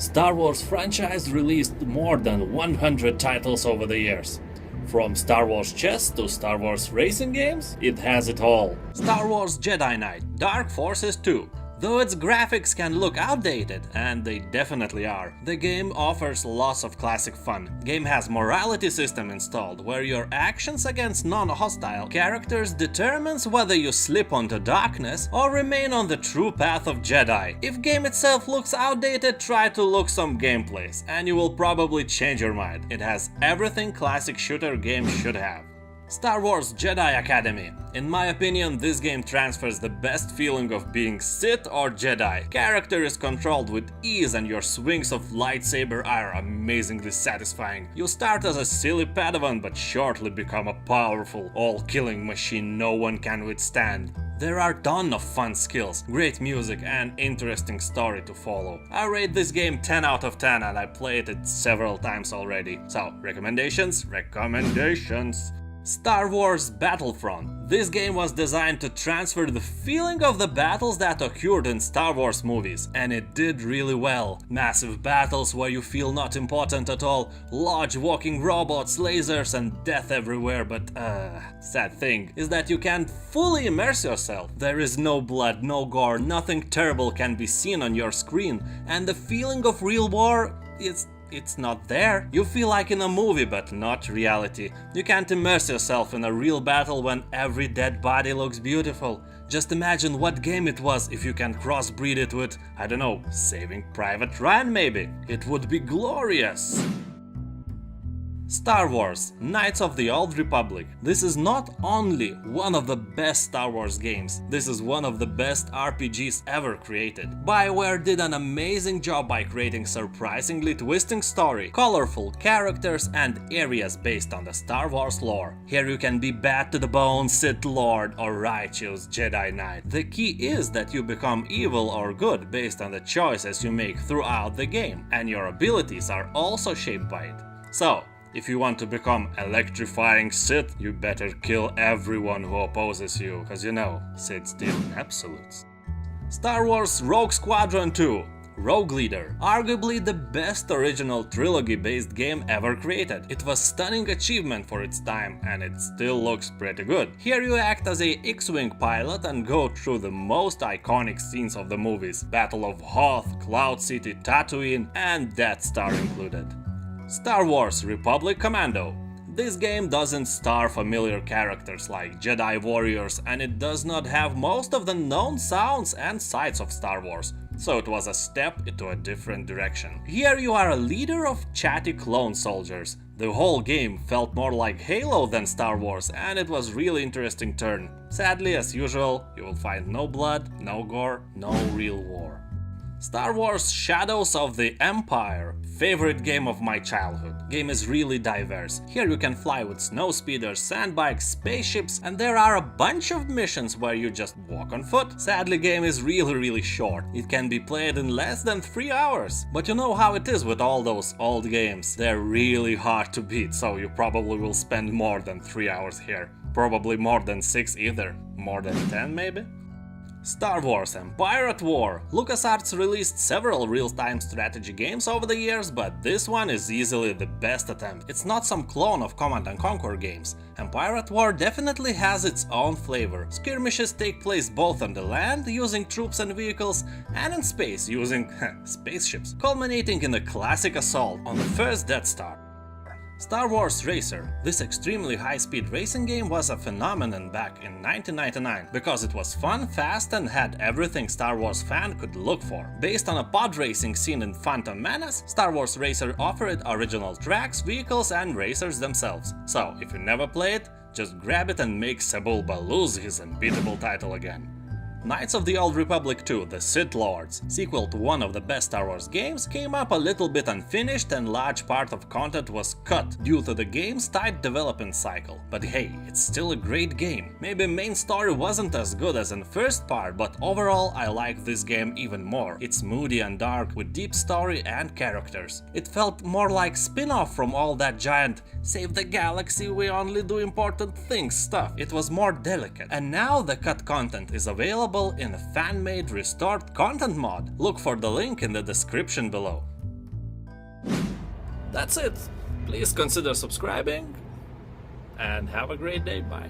Star Wars franchise released more than 100 titles over the years. From Star Wars chess to Star Wars racing games, it has it all. Star Wars Jedi Knight Dark Forces 2. Though its graphics can look outdated, and they definitely are, the game offers lots of classic fun. Game has morality system installed, where your actions against non-hostile characters determines whether you slip onto darkness or remain on the true path of Jedi. If game itself looks outdated, try to look some gameplays, and you will probably change your mind. It has everything classic shooter games should have. Star Wars Jedi Academy. In my opinion, this game transfers the best feeling of being Sith or Jedi. Character is controlled with ease and your swings of lightsaber are amazingly satisfying. You start as a silly Padawan but shortly become a powerful, all-killing machine no one can withstand. There are a ton of fun skills, great music and interesting story to follow. I rate this game 10 out of 10 and I played it several times already. So, recommendations? Star Wars Battlefront. This game was designed to transfer the feeling of the battles that occurred in Star Wars movies, and it did really well. Massive battles where you feel not important at all, large walking robots, lasers and death everywhere, but sad thing is that you can't fully immerse yourself. There is no blood, no gore, nothing terrible can be seen on your screen, and the feeling of real war it's not there. You feel like in a movie, but not reality. You can't immerse yourself in a real battle when every dead body looks beautiful. Just imagine what game it was if you can crossbreed it with, I don't know, Saving Private Ryan maybe. It would be glorious. Star Wars Knights of the Old Republic. This is not only one of the best Star Wars games, this is one of the best RPGs ever created. BioWare did an amazing job by creating surprisingly twisting story, colorful characters and areas based on the Star Wars lore. Here you can be bad to the bone Sith Lord or righteous Jedi Knight. The key is that you become evil or good based on the choices you make throughout the game, and your abilities are also shaped by it. So, if you want to become electrifying Sith, you better kill everyone who opposes you, cause you know, Siths deal in absolutes. Star Wars Rogue Squadron 2. Rogue Leader. Arguably the best original trilogy-based game ever created. It was a stunning achievement for its time, and it still looks pretty good. Here you act as a X-Wing pilot and go through the most iconic scenes of the movies. Battle of Hoth, Cloud City, Tatooine, and Death Star included. Star Wars Republic Commando. This game doesn't star familiar characters like Jedi warriors, and it does not have most of the known sounds and sights of Star Wars, so it was a step into a different direction. Here you are a leader of chatty clone soldiers. The whole game felt more like Halo than Star Wars, and it was really interesting turn. Sadly, as usual, you will find no blood, no gore, no real war. Star Wars Shadows of the Empire. Favorite game of my childhood. Game is really diverse. Here you can fly with snow speeders, sandbikes, spaceships, and there are a bunch of missions where you just walk on foot. Sadly, game is really short. It can be played in less than 3 hours. But you know how it is with all those old games. They're really hard to beat, so you probably will spend more than 3 hours here. Probably more than 6 either. More than 10 maybe? Star Wars Empire at War. LucasArts released several real-time strategy games over the years, but this one is easily the best attempt. It's not some clone of Command & Conquer games. Empire at War definitely has its own flavor. Skirmishes take place both on the land, using troops and vehicles, and in space, using spaceships, culminating in a classic assault on the first Death Star. Star Wars Racer. This extremely high-speed racing game was a phenomenon back in 1999 because it was fun, fast and had everything Star Wars fan could look for. Based on a pod racing scene in Phantom Menace, Star Wars Racer offered original tracks, vehicles and racers themselves. So, if you never played, just grab it and make Sebulba lose his unbeatable title again. Knights of the Old Republic 2, The Sith Lords, sequel to one of the best Star Wars games, came up a little bit unfinished and large part of content was cut due to the game's tight development cycle. But hey, it's still a great game. Maybe main story wasn't as good as in first part, but overall I like this game even more. It's moody and dark with deep story and characters. It felt more like spin-off from all that giant save the galaxy, we only do important things stuff. It was more delicate. And now the cut content is available in a fan-made restored content mod. Look for the link in the description below. That's it. Please consider subscribing and have a great day. Bye.